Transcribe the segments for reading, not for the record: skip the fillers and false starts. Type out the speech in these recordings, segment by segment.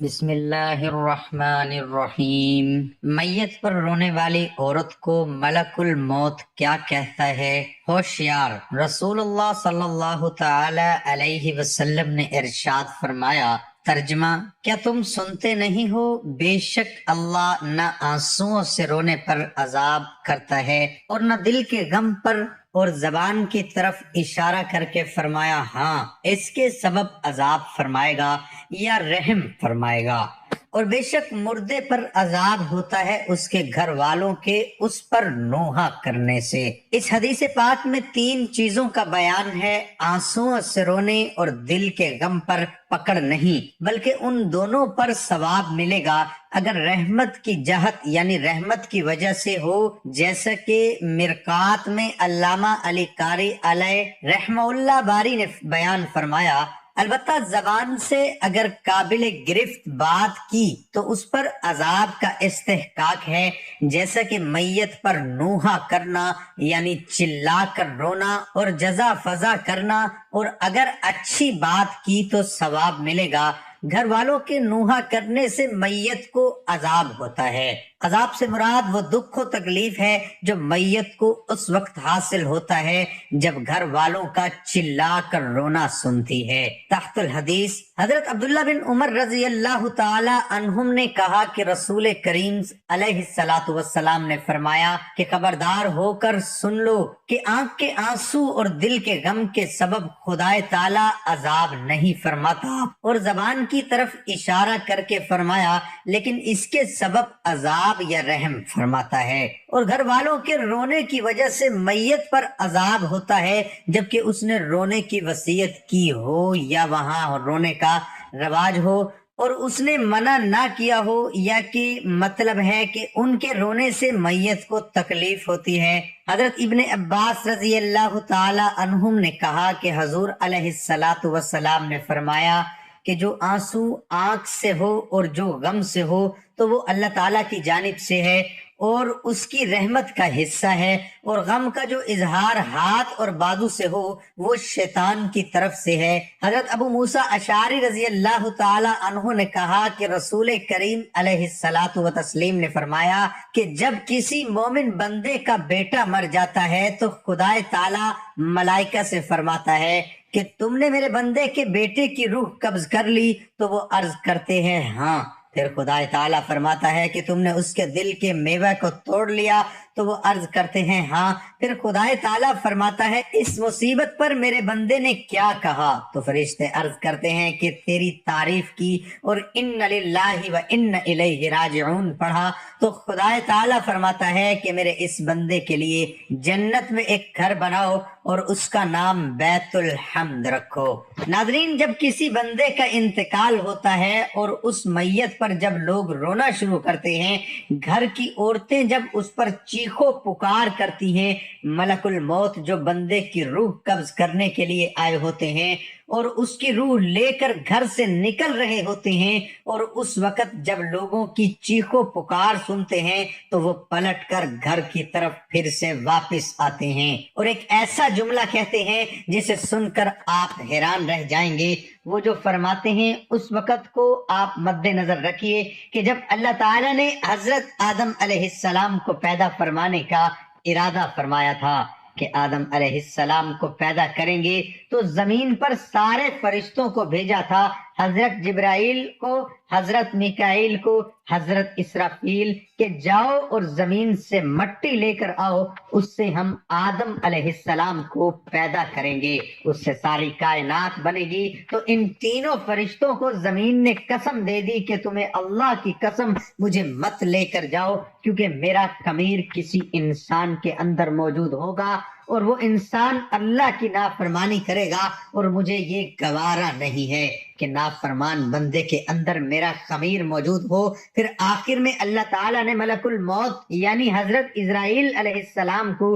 بسم اللہ الرحمن الرحیم۔ میت پر رونے والی عورت کو ملک الموت کیا کہتا ہے؟ ہوشیار، رسول اللہ صلی اللہ تعالی علیہ وسلم نے ارشاد فرمایا، ترجمہ: کیا تم سنتے نہیں ہو؟ بے شک اللہ نہ آنسوؤں سے رونے پر عذاب کرتا ہے اور نہ دل کے غم پر، اور زبان کی طرف اشارہ کر کے فرمایا، ہاں اس کے سبب عذاب فرمائے گا یا رحم فرمائے گا۔ اور بے شک مردے پر عذاب ہوتا ہے اس کے گھر والوں کے اس پر نوحہ کرنے سے۔ اس حدیث پاک میں 3 چیزوں کا بیان ہے: آنسوؤں سے رونے اور دل کے غم پر پکڑ نہیں، بلکہ ان دونوں پر ثواب ملے گا اگر رحمت کی جہت یعنی رحمت کی وجہ سے ہو، جیسا کہ مرقات میں علامہ علی قاری علیہ رحمہ اللہ باری نے بیان فرمایا۔ البتہ زبان سے اگر قابل گرفت بات کی تو اس پر عذاب کا استحقاق ہے، جیسا کہ میت پر نوحہ کرنا یعنی چلا کر رونا اور جزا فضا کرنا، اور اگر اچھی بات کی تو ثواب ملے گا۔ گھر والوں کے نوحہ کرنے سے میت کو عذاب ہوتا ہے۔ عذاب سے مراد وہ دکھ و تکلیف ہے جو میت کو اس وقت حاصل ہوتا ہے جب گھر والوں کا چلا کر رونا سنتی ہے۔ تحت الحدیث حضرت عبداللہ بن عمر رضی اللہ تعالی عنہم نے کہا کہ رسول کریم علیہ الصلاۃ والسلام نے فرمایا کہ خبردار ہو کر سن لو کہ آنکھ کے آنسو اور دل کے غم کے سبب خدائے تعالی عذاب نہیں فرماتا، اور زبان کی طرف اشارہ کر کے فرمایا لیکن اس کے سبب عذاب یا رحم فرماتا ہے۔ اور گھر والوں کے رونے کی وجہ سے میت پر عذاب ہوتا ہے جبکہ اس نے رونے کی وصیت کی ہو یا وہاں رونے کا رواج ہو اور اس نے منع نہ کیا ہو، یا کہ مطلب ہے کہ ان کے رونے سے میت کو تکلیف ہوتی ہے۔ حضرت ابن عباس رضی اللہ تعالی عنہم نے کہا کہ حضور علیہ الصلاۃ والسلام نے فرمایا کہ جو آنسو آنکھ سے ہو اور جو غم سے ہو تو وہ اللہ تعالیٰ کی جانب سے ہے اور اس کی رحمت کا حصہ ہے، اور غم کا جو اظہار ہاتھ اور بازو سے ہو وہ شیطان کی طرف سے ہے۔ حضرت ابو موسیٰ اشعری رضی اللہ تعالی عنہ نے کہا کہ رسول کریم علیہ الصلاۃ والتسلیم نے فرمایا کہ جب کسی مومن بندے کا بیٹا مر جاتا ہے تو خدائے تعالی ملائکہ سے فرماتا ہے کہ تم نے میرے بندے کے بیٹے کی روح قبض کر لی؟ تو وہ عرض کرتے ہیں ہاں۔ پھر خدا تعالیٰ فرماتا ہے کہ تم نے اس کے دل کے میوے کو توڑ لیا؟ تو وہ عرض کرتے ہیں ہاں۔ پھر خدا تعالیٰ فرماتا ہے اس مصیبت پر میرے بندے نے کیا کہا؟ تو فرشتے عرض کرتے ہیں کہ تیری تعریف کی اور ان للہ و ان الیہ راجعون پڑھا۔ تو خدا تعالیٰ فرماتا ہے کہ میرے اس بندے کے لیے جنت میں ایک گھر بناؤ اور اس کا نام بیت الحمد رکھو۔ ناظرین، جب کسی بندے کا انتقال ہوتا ہے اور اس میت پر جب لوگ رونا شروع کرتے ہیں، گھر کی عورتیں جب اس پر چیخو پکار کرتی ہیں، ملک الموت جو بندے کی روح قبض کرنے کے لیے آئے ہوتے ہیں اور اس کی روح لے کر گھر سے نکل رہے ہوتے ہیں، اور اس وقت جب لوگوں کی چیخو پکار سنتے ہیں تو وہ پلٹ کر گھر کی طرف پھر سے واپس آتے ہیں اور ایک ایسا جملہ کہتے ہیں جسے سن کر آپ حیران رہ جائیں گے۔ وہ جو فرماتے ہیں اس وقت کو آپ مد نظر رکھیے کہ جب اللہ تعالیٰ نے حضرت آدم علیہ السلام کو پیدا فرمانے کا ارادہ فرمایا تھا کہ آدم علیہ السلام کو پیدا کریں گے تو زمین پر سارے فرشتوں کو بھیجا تھا، حضرت جبرائیل کو، حضرت میکائیل کو، حضرت اسرافیل، کہ جاؤ اور زمین سے مٹی لے کر آؤ، اس سے ہم آدم علیہ السلام کو پیدا کریں گے، اس سے ساری کائنات بنے گی۔ تو ان تینوں فرشتوں کو زمین نے قسم دے دی کہ تمہیں اللہ کی قسم مجھے مت لے کر جاؤ، کیونکہ میرا خمیر کسی انسان کے اندر موجود ہوگا اور وہ انسان اللہ کی نافرمانی کرے گا، اور مجھے یہ گوارا نہیں ہے کہ نافرمان بندے کے اندر میرا خمیر موجود ہو۔ پھر آخر میں اللہ تعالیٰ نے ملک الموت یعنی حضرت اسرائیل علیہ السلام کو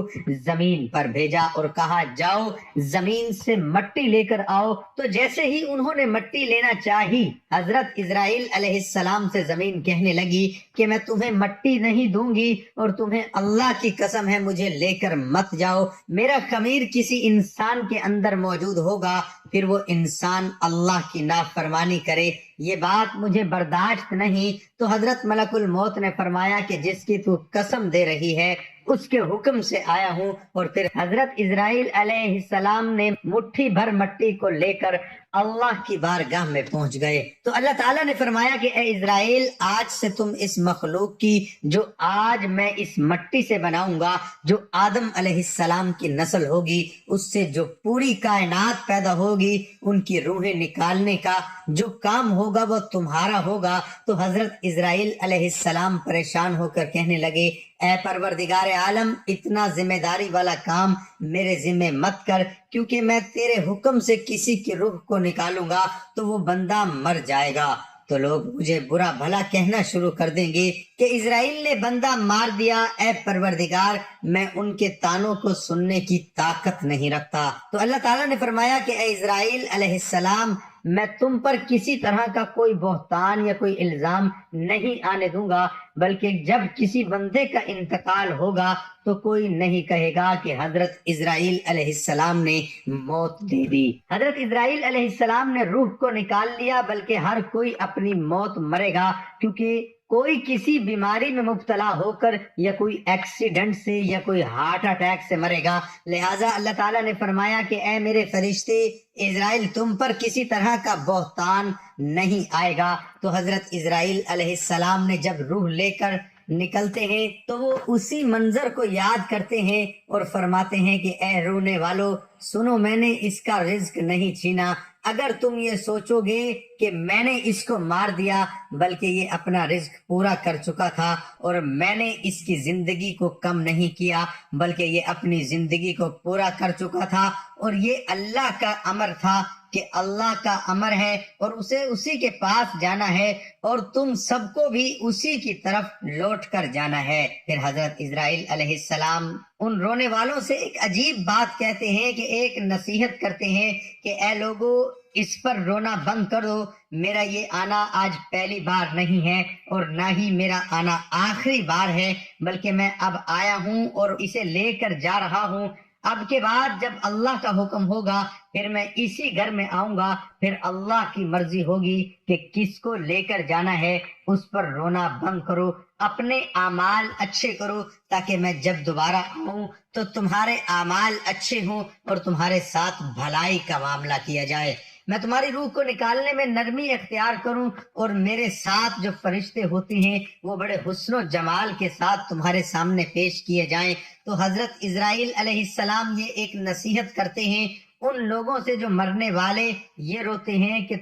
زمین پر بھیجا اور کہا جاؤ زمین سے مٹی لے کر آؤ۔ تو جیسے ہی انہوں نے مٹی لینا چاہی، حضرت اسرائیل علیہ السلام سے زمین کہنے لگی کہ میں تمہیں مٹی نہیں دوں گی، اور تمہیں اللہ کی قسم ہے مجھے لے کر مت جاؤ، میرا خمیر کسی انسان کے اندر موجود ہوگا۔ پھر وہ انسان اللہ کی نافرمانی کرے، یہ بات مجھے برداشت نہیں۔ تو حضرت ملک الموت نے فرمایا کہ جس کی تو قسم دے رہی ہے اس کے حکم سے آیا ہوں۔ اور پھر حضرت اسرائیل علیہ السلام نے مٹھی بھر مٹی کو لے کر اللہ کی بارگاہ میں پہنچ گئے۔ تو اللہ تعالیٰ نے فرمایا کہ اے اسرائیل، آج سے تم اس مخلوق کی جو آج میں اس مٹی سے بناؤں گا، جو آدم علیہ السلام کی نسل ہوگی، اس سے جو پوری کائنات پیدا ہوگی، ان کی روحیں نکالنے کا جو کام ہوگا وہ تمہارا ہوگا۔ تو حضرت اسرائیل علیہ السلام پریشان ہو کر کہنے لگے، اے پروردگار عالم، اتنا ذمہ داری والا کام میرے ذمہ مت کر، کیونکہ میں تیرے حکم سے کسی کی روح کو نکالوں گا تو وہ بندہ مر جائے گا۔ تو لوگ مجھے برا بھلا کہنا شروع کر دیں گے کہ اسرائیل نے بندہ مار دیا۔ اے پروردگار، میں ان کے تانوں کو سننے کی طاقت نہیں رکھتا۔ تو اللہ تعالیٰ نے فرمایا کہ اے اسرائیل علیہ السلام، میں تم پر کسی طرح کا کوئی بہتان یا کوئی الزام نہیں آنے دوں گا، بلکہ جب کسی بندے کا انتقال ہوگا تو کوئی نہیں کہے گا کہ حضرت اسرائیل علیہ السلام نے موت دے دی۔ حضرت اسرائیل علیہ السلام نے روح کو نکال لیا، بلکہ ہر کوئی اپنی موت مرے گا، کیونکہ کوئی کسی بیماری میں مبتلا ہو کر یا کوئی ایکسیڈنٹ سے یا کوئی ہارٹ اٹیک سے مرے گا۔ لہٰذا اللہ تعالیٰ نے فرمایا کہ اے میرے فرشتے اسرائیل، تم پر کسی طرح کا بہتان نہیں آئے گا۔ تو حضرت اسرائیل علیہ السلام نے جب روح لے کر نکلتے ہیں تو وہ اسی منظر کو یاد کرتے ہیں اور فرماتے ہیں کہ اے رونے والو، سنو، میں نے اس کا رزق نہیں چھینا۔ اگر تم یہ سوچو گے کہ میں نے اس کو مار دیا، بلکہ یہ اپنا رزق پورا کر چکا تھا، اور میں نے اس کی زندگی کو کم نہیں کیا، بلکہ یہ اپنی زندگی کو پورا کر چکا تھا، اور یہ اللہ کا امر تھا کہ اللہ کا امر ہے اور اسے اسی کے پاس جانا ہے، اور تم سب کو بھی اسی کی طرف لوٹ کر جانا ہے۔ پھر حضرت اسرائیل علیہ السلام ان رونے والوں سے ایک عجیب بات کہتے ہیں کہ ایک نصیحت کرتے ہیں کہ اے لوگو، اس پر رونا بند کر دو۔ میرا یہ آنا آج پہلی بار نہیں ہے اور نہ ہی میرا آنا آخری بار ہے، بلکہ میں اب آیا ہوں اور اسے لے کر جا رہا ہوں۔ اب کے بعد جب اللہ کا حکم ہوگا پھر میں اسی گھر میں آؤں گا، پھر اللہ کی مرضی ہوگی کہ کس کو لے کر جانا ہے۔ اس پر رونا بند کرو، اپنے اعمال اچھے کرو، تاکہ میں جب دوبارہ آؤں تو تمہارے اعمال اچھے ہوں اور تمہارے ساتھ بھلائی کا معاملہ کیا جائے۔ میں تمہاری روح کو نکالنے میں نرمی اختیار کروں، اور میرے ساتھ جو فرشتے ہوتے ہیں وہ بڑے حسن و جمال کے ساتھ تمہارے سامنے پیش کیے جائیں۔ تو حضرت اسرائیل علیہ السلام یہ ایک نصیحت کرتے ہیں ان لوگوں سے جو مرنے والے یہ روتے ہیں کہ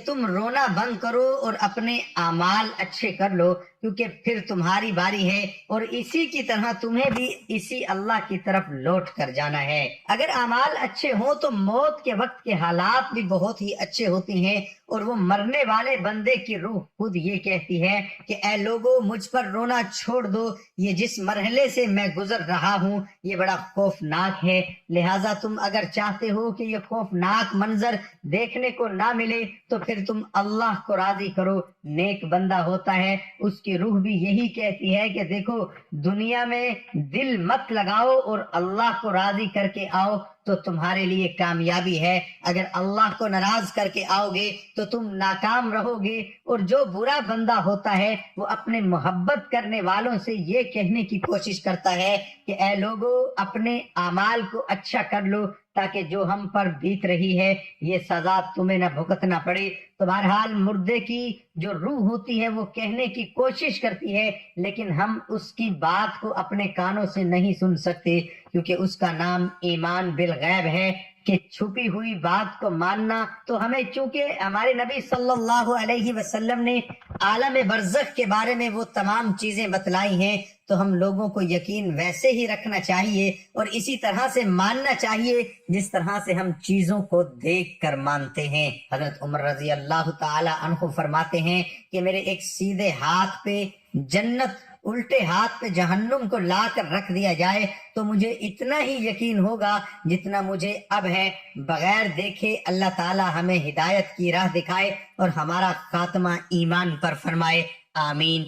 تم رونا بند کرو اور اپنے اعمال اچھے کر لو، کیونکہ پھر تمہاری باری ہے، اور اسی کی طرح تمہیں بھی اسی اللہ کی طرف لوٹ کر جانا ہے۔ اگر اعمال اچھے ہوں تو موت کے وقت کے حالات بھی بہت ہی اچھے ہوتے ہیں، اور وہ مرنے والے بندے کی روح خود یہ کہتی ہے کہ اے لوگو، مجھ پر رونا چھوڑ دو، یہ جس مرحلے سے میں گزر رہا ہوں یہ بڑا خوفناک ہے، لہٰذا تم اگر چاہتے ہو کہ یہ خوفناک منظر دیکھنے کو نہ ملے تو پھر تم اللہ کو راضی کرو۔ نیک بندہ ہوتا ہے، اس کی روح بھی یہی کہتی ہے کہ دیکھو، دنیا میں دل مت لگاؤ اور اللہ کو راضی کر کے آؤ تو تمہارے لیے کامیابی ہے۔ اگر اللہ کو ناراض کر کے آؤ گے تو تم ناکام رہو گے۔ اور جو برا بندہ ہوتا ہے وہ اپنے محبت کرنے والوں سے یہ کہنے کی کوشش کرتا ہے کہ اے لوگو، اپنے اعمال کو اچھا کر لو، تاکہ جو ہم پر بیت رہی ہے یہ سزا تمہیں نہ بھگتنا پڑے۔ تو بہرحال مردے کی جو روح ہوتی ہے وہ کہنے کی کوشش کرتی ہے، لیکن ہم اس کی بات کو اپنے کانوں سے نہیں سن سکتے، کیونکہ اس کا نام ایمان بالغیب ہے، کہ چھپی ہوئی بات کو ماننا۔ تو ہمیں چونکہ ہمارے نبی صلی اللہ علیہ وسلم نے عالم برزخ کے بارے میں وہ تمام چیزیں بتلائی ہیں، تو ہم لوگوں کو یقین ویسے ہی رکھنا چاہیے اور اسی طرح سے ماننا چاہیے جس طرح سے ہم چیزوں کو دیکھ کر مانتے ہیں۔ حضرت عمر رضی اللہ تعالی عنہ فرماتے ہیں کہ میرے ایک سیدھے ہاتھ پہ جنت، الٹے ہاتھ پہ جہنم کو لا کر رکھ دیا جائے تو مجھے اتنا ہی یقین ہوگا جتنا مجھے اب ہے۔ بغیر دیکھے اللہ تعالی ہمیں ہدایت کی راہ دکھائے اور ہمارا خاتمہ ایمان پر فرمائے، آمین۔